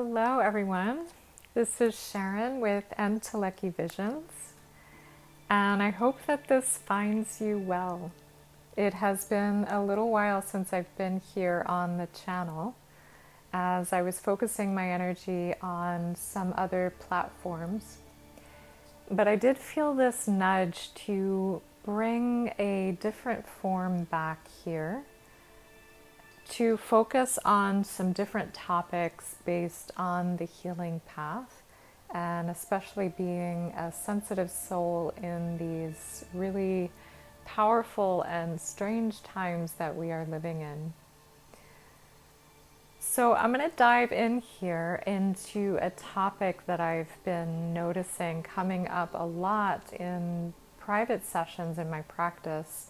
Hello, everyone. This is Sharon with Entelechy Visions, and I hope that this finds you well. It has been a little while since I've been here on the channel, as I was focusing my energy on some other platforms. But I did feel this nudge to bring a different form back here to focus on some different topics based on the healing path, and especially being a sensitive soul in these really powerful and strange times that we are living in. So I'm going to dive in here into a topic that I've been noticing coming up a lot in private sessions in my practice.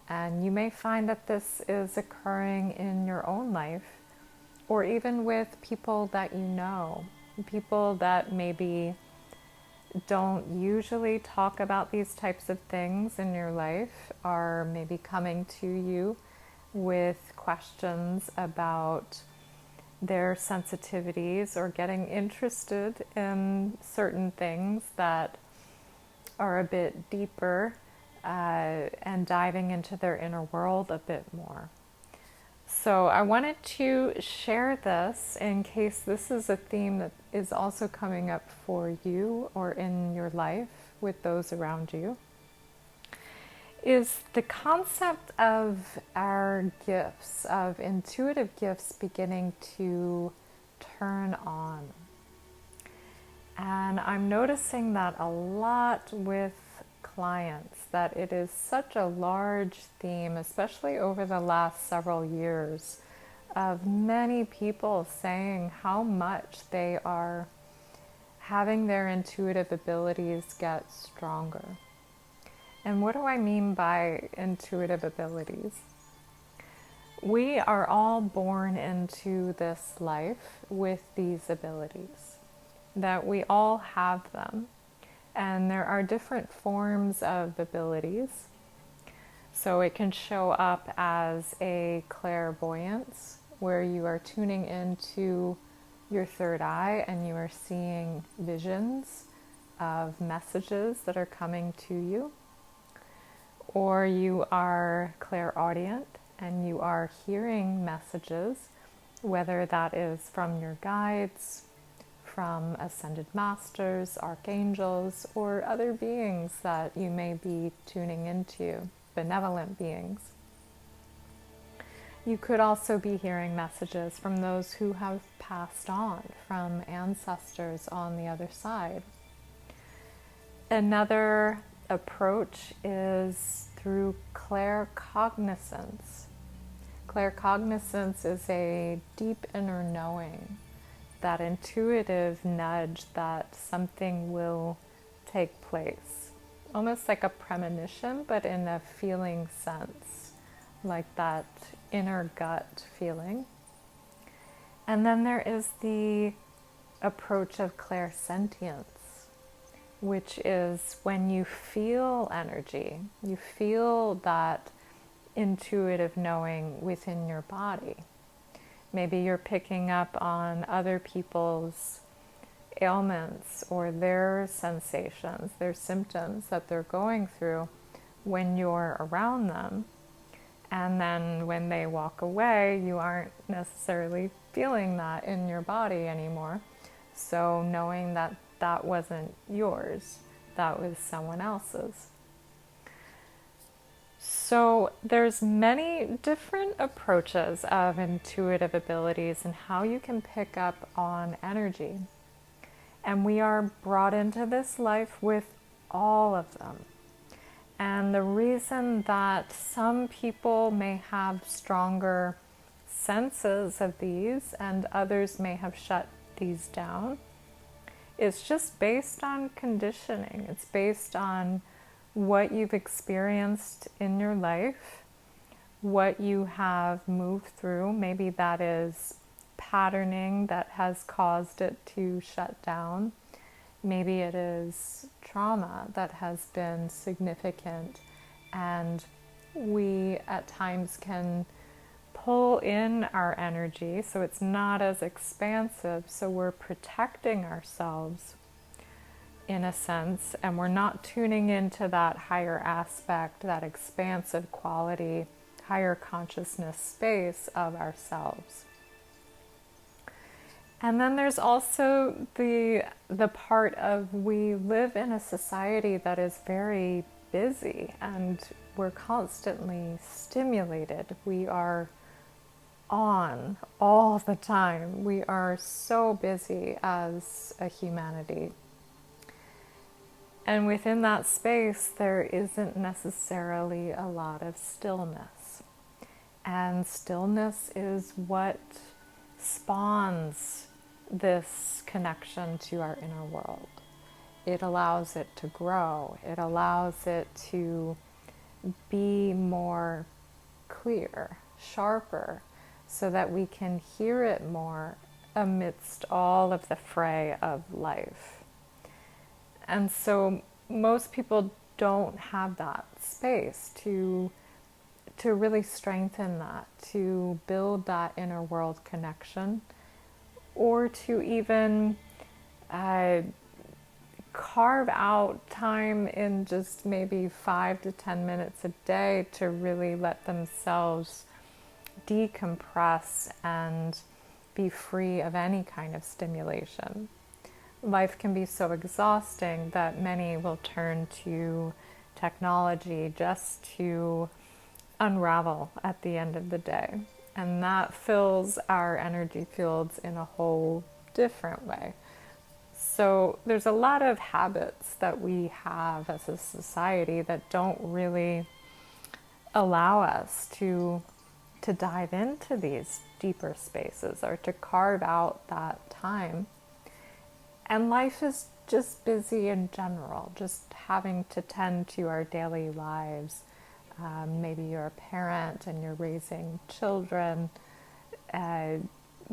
And you may find that this is occurring in your own life, or even with people that you know, people that maybe don't usually talk about these types of things in your life are maybe coming to you with questions about their sensitivities or getting interested in certain things that are a bit deeper and diving into their inner world a bit more. So I wanted to share this in case this is a theme that is also coming up for you or in your life with those around you, is the concept of our gifts, of intuitive gifts beginning to turn on. And I'm noticing that a lot with clients, that it is such a large theme, especially over the last several years, of many people saying how much they are having their intuitive abilities get stronger. And what do I mean by intuitive abilities? We are all born into this life with these abilities, that we all have them. And there are different forms of abilities. So it can show up as a clairvoyance, where you are tuning into your third eye and you are seeing visions of messages that are coming to you. Or you are clairaudient and you are hearing messages, whether that is from your guides, from ascended masters, archangels, or other beings that you may be tuning into, benevolent beings. You could also be hearing messages from those who have passed on, from ancestors on the other side. Another approach is through claircognizance. Claircognizance is a deep inner knowing, that intuitive nudge that something will take place. Almost like a premonition, but in a feeling sense, like that inner gut feeling. And then there is the approach of clairsentience, which is when you feel energy, you feel that intuitive knowing within your body. Maybe you're picking up on other people's ailments or their sensations, their symptoms that they're going through when you're around them. And then when they walk away, you aren't necessarily feeling that in your body anymore. So knowing that that wasn't yours, that was someone else's. So there's many different approaches of intuitive abilities and how you can pick up on energy. And we are brought into this life with all of them. And the reason that some people may have stronger senses of these and others may have shut these down is just based on conditioning. It's based on what you've experienced in your life, what you have moved through. Maybe that is patterning that has caused it to shut down. Maybe it is trauma that has been significant, and we at times can pull in our energy, so it's not as expansive, so we're protecting ourselves in a sense, and we're not tuning into that higher aspect, that expansive quality, higher consciousness space of ourselves. And then there's also the part of, we live in a society that is very busy and we're constantly stimulated. We are on all the time. We are so busy as a humanity. And within that space, there isn't necessarily a lot of stillness. And stillness is what spawns this connection to our inner world. It allows it to grow. It allows it to be more clear, sharper, so that we can hear it more amidst all of the fray of life. And so most people don't have that space to really strengthen that, to build that inner world connection, or to even carve out time in just maybe 5 to 10 minutes a day to really let themselves decompress and be free of any kind of stimulation. Life can be so exhausting that many will turn to technology just to unravel at the end of the day. And that fills our energy fields in a whole different way. So there's a lot of habits that we have as a society that don't really allow us to dive into these deeper spaces or to carve out that time. And life is just busy in general, just having to tend to our daily lives. Maybe you're a parent and you're raising children,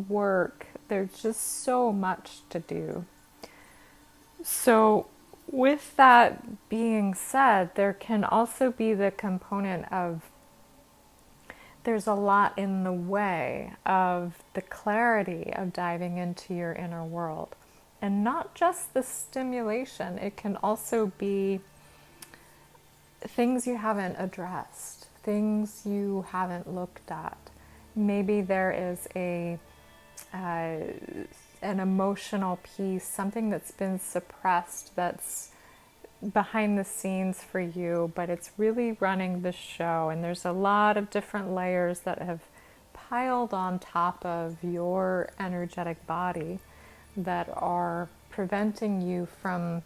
work. There's just so much to do. So with that being said, there can also be the component of there's a lot in the way of the clarity of diving into your inner world. And not just the stimulation, it can also be things you haven't addressed, things you haven't looked at. Maybe there is an emotional piece, something that's been suppressed, that's behind the scenes for you, but it's really running the show. And there's a lot of different layers that have piled on top of your energetic body that are preventing you from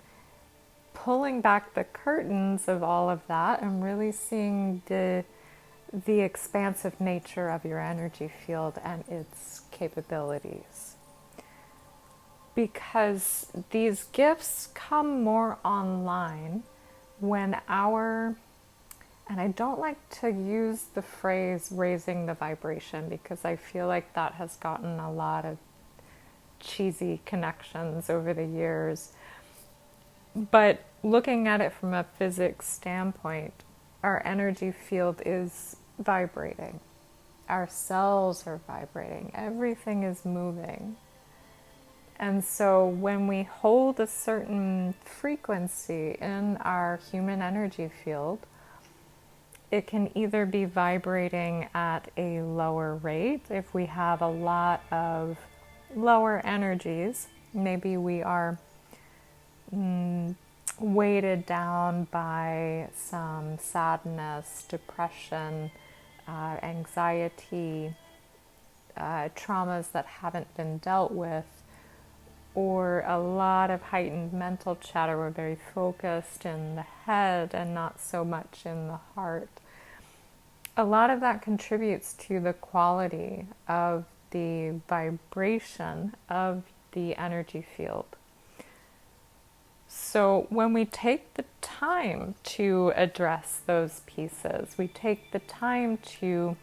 pulling back the curtains of all of that and really seeing the expansive nature of your energy field and its capabilities. Because these gifts come more online when and I don't like to use the phrase raising the vibration, because I feel like that has gotten a lot of cheesy connections over the years. But looking at it from a physics standpoint, our energy field is vibrating. Our cells are vibrating. Everything is moving. And so when we hold a certain frequency in our human energy field, it can either be vibrating at a lower rate. If we have a lot of lower energies, maybe we are weighted down by some sadness, depression, anxiety, traumas that haven't been dealt with, or a lot of heightened mental chatter. We're very focused in the head and not so much in the heart. A lot of that contributes to the quality of the vibration of the energy field. So when we take the time to address those pieces, we take the time to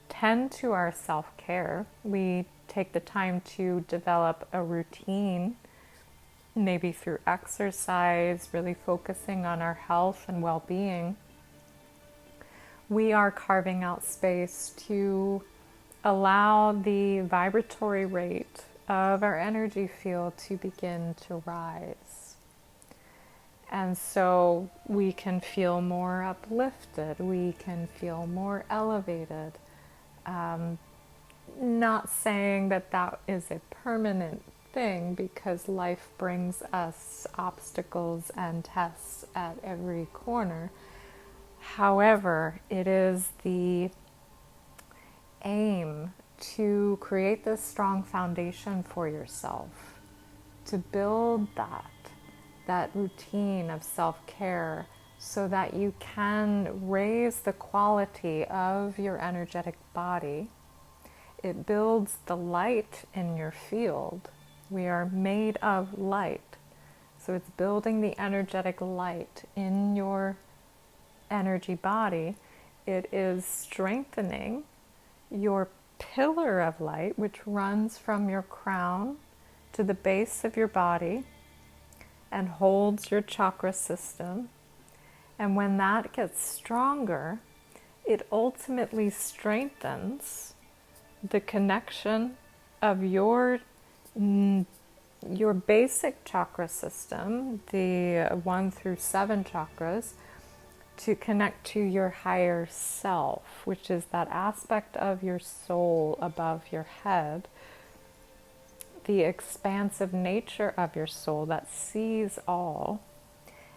tend to our self-care, we take the time to develop a routine, maybe through exercise, really focusing on our health and well-being, we are carving out space to allow the vibratory rate of our energy field to begin to rise. And so we can feel more uplifted, we can feel more elevated. Not saying that that is a permanent thing, because life brings us obstacles and tests at every corner. However, it is the aim to create this strong foundation for yourself, to build that routine of self-care, so that you can raise the quality of your energetic body. It builds the light in your field. We are made of light. So it's building the energetic light in your energy body. It is strengthening your pillar of light, which runs from your crown to the base of your body and holds your chakra system. And when that gets stronger, it ultimately strengthens the connection of your basic chakra system, the 1 through 7 chakras, to connect to your higher self, which is that aspect of your soul above your head, the expansive nature of your soul that sees all.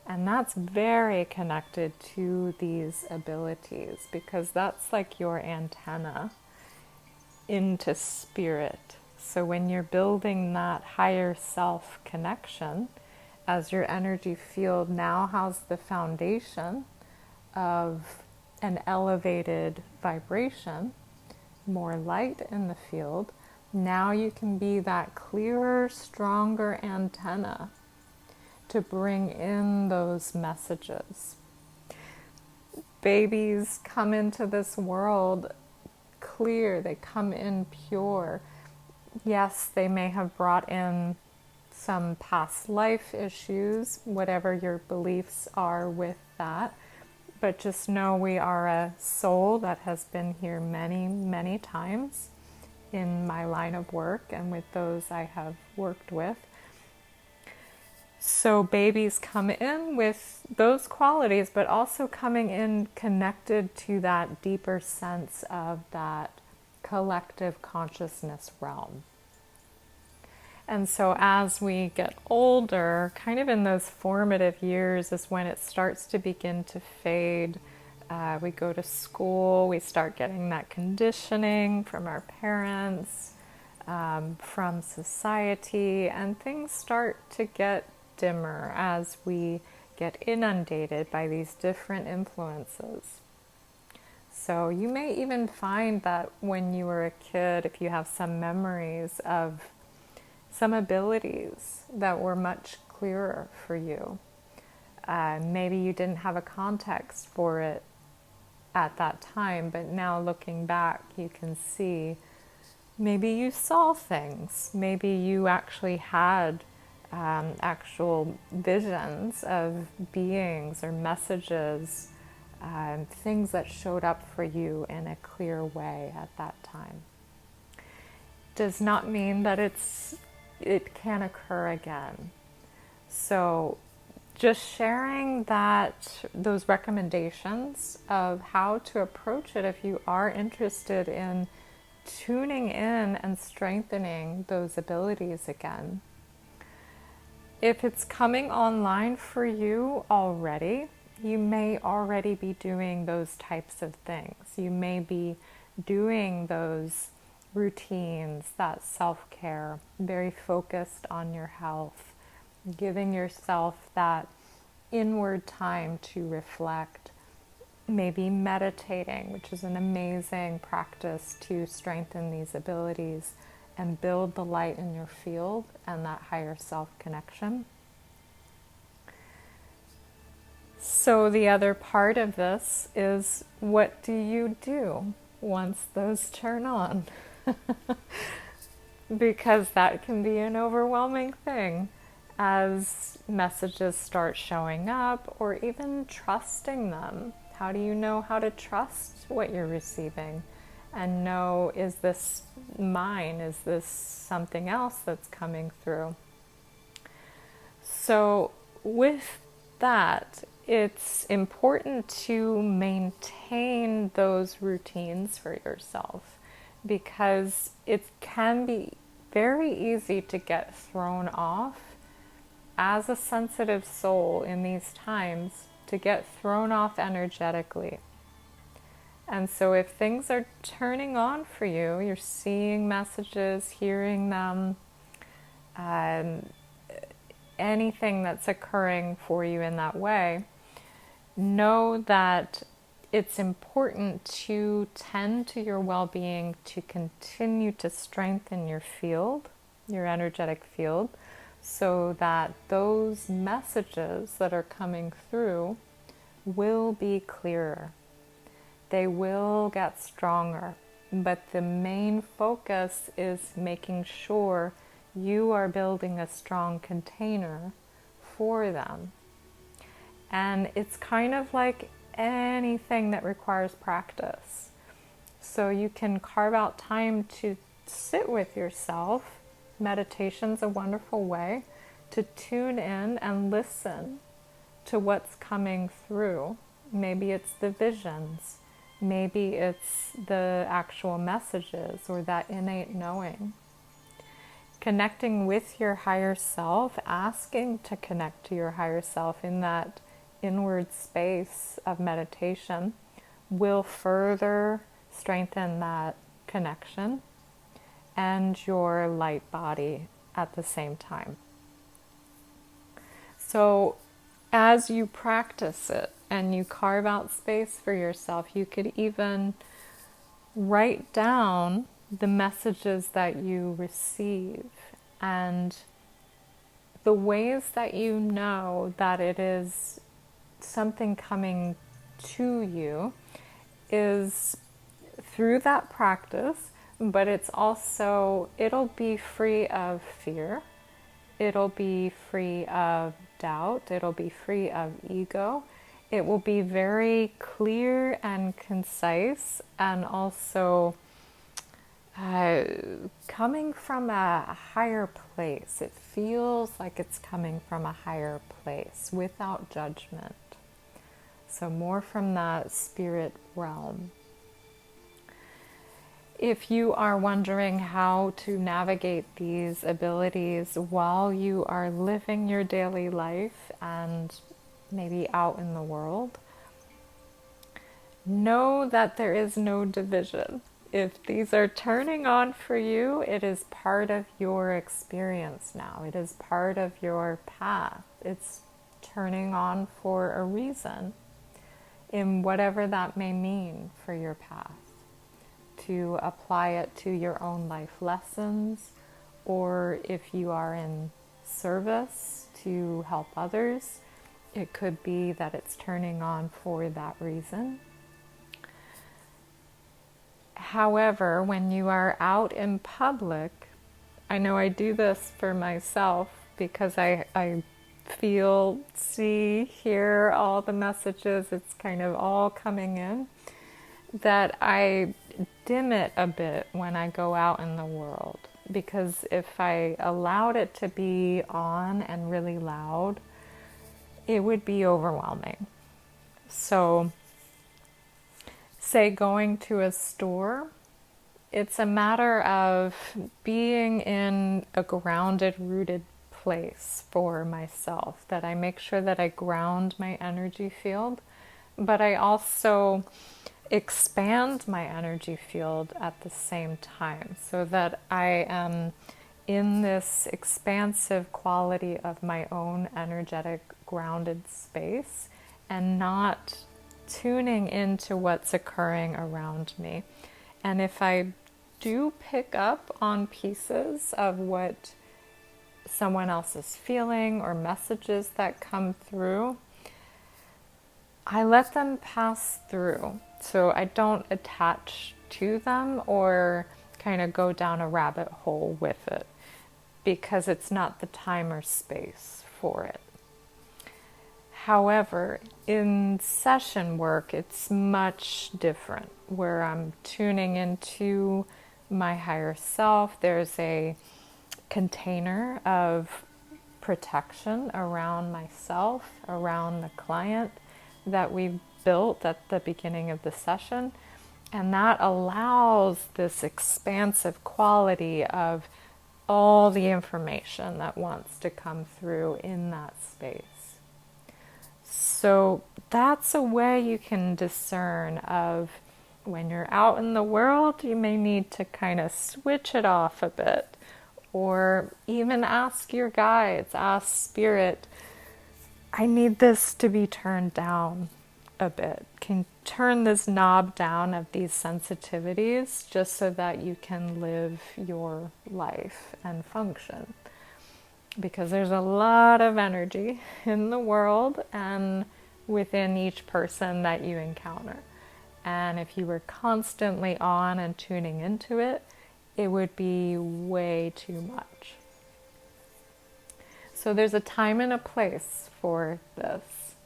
And that's very connected to these abilities, because that's like your antenna into spirit. So when you're building that higher self connection, as your energy field now has the foundation of an elevated vibration, more light in the field, now you can be that clearer, stronger antenna to bring in those messages. Babies come into this world clear, they come in pure. Yes, they may have brought in some past life issues, whatever your beliefs are with that. But just know we are a soul that has been here many, many times in my line of work and with those I have worked with. So babies come in with those qualities, but also coming in connected to that deeper sense of that collective consciousness realm. And so as we get older, kind of in those formative years is when it starts to begin to fade. We go to school, we start getting that conditioning from our parents, from society, and things start to get dimmer as we get inundated by these different influences. So you may even find that when you were a kid, if you have some memories of some abilities that were much clearer for you, maybe you didn't have a context for it at that time, but now looking back, you can see maybe you saw things, maybe you actually had actual visions of beings or messages, things that showed up for you in a clear way at that time. Does not mean that it can occur again. So just sharing those recommendations of how to approach it if you are interested in tuning in and strengthening those abilities again. If it's coming online for you already, you may already be doing those types of things. You may be doing those routines, that self-care, very focused on your health, giving yourself that inward time to reflect, maybe meditating, which is an amazing practice to strengthen these abilities and build the light in your field and that higher self connection. So the other part of this is, what do you do once those turn on? Because that can be an overwhelming thing as messages start showing up, or even trusting them. How do you know how to trust what you're receiving and know, is this mine? Is this something else that's coming through? So with that, it's important to maintain those routines for yourself, because it can be very easy to get thrown off as a sensitive soul in these times, to get thrown off energetically. And so if things are turning on for you, you're seeing messages, hearing them, anything that's occurring for you in that way, know that it's important to tend to your well-being, to continue to strengthen your field, your energetic field, so that those messages that are coming through will be clearer. They will get stronger, but the main focus is making sure you are building a strong container for them. And it's kind of like anything that requires practice. So you can carve out time to sit with yourself. Meditation's a wonderful way to tune in and listen to what's coming through. Maybe it's the visions. Maybe it's the actual messages or that innate knowing. Connecting with your higher self, asking to connect to your higher self in that inward space of meditation will further strengthen that connection and your light body at the same time. So as you practice it and you carve out space for yourself, you could even write down the messages that you receive and the ways that you know that it is something coming to you is through that practice, but it's also, it'll be free of fear, it'll be free of doubt, it'll be free of ego. It will be very clear and concise, and also coming from a higher place. It feels like it's coming from a higher place without judgment. So more from that spirit realm. If you are wondering how to navigate these abilities while you are living your daily life and maybe out in the world, know that there is no division. If these are turning on for you, it is part of your experience now. It is part of your path. It's turning on for a reason, in whatever that may mean for your path. To apply it to your own life lessons, or if you are in service to help others, it could be that it's turning on for that reason. However, when you are out in public, I know I do this for myself because I feel, see, hear all the messages, it's kind of all coming in, that I dim it a bit when I go out in the world, because if I allowed it to be on and really loud, it would be overwhelming. So, say going to a store, it's a matter of being in a grounded, rooted place for myself, that I make sure that I ground my energy field, but I also expand my energy field at the same time, so that I am in this expansive quality of my own energetic grounded space and not tuning into what's occurring around me. And if I do pick up on pieces of what someone else is feeling or messages that come through, I let them pass through. So I don't attach to them or kind of go down a rabbit hole with it, because it's not the time or space for it. However, in session work, it's much different where I'm tuning into my higher self. There's a container of protection around myself, around the client that we built at the beginning of the session. And that allows this expansive quality of all the information that wants to come through in that space. So that's a way you can discern of when you're out in the world, you may need to kind of switch it off a bit, or even ask your guides, ask spirit, I need this to be turned down a bit. Can turn this knob down of these sensitivities just so that you can live your life and function. Because there's a lot of energy in the world and within each person that you encounter. And if you were constantly on and tuning into it, it would be way too much. So there's a time and a place for this.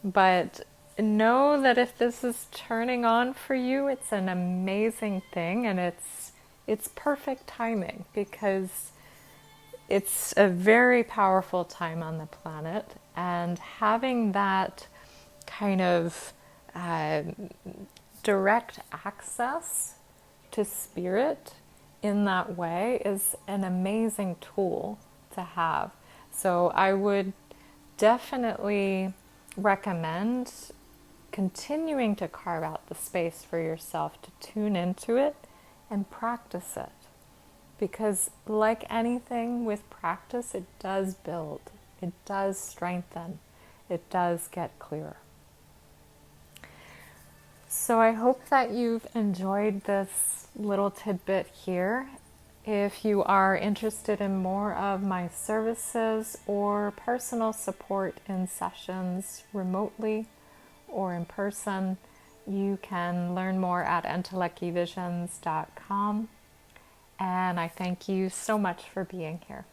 But know that if this is turning on for you, it's an amazing thing, and it's perfect timing, because it's a very powerful time on the planet, and having that kind of direct access to spirit in that way is an amazing tool to have. So I would definitely recommend continuing to carve out the space for yourself to tune into it and practice it. Because like anything with practice, it does build, it does strengthen, it does get clearer. So I hope that you've enjoyed this little tidbit here. If you are interested in more of my services or personal support in sessions remotely or in person, you can learn more at entelechyvisions.com. And I thank you so much for being here.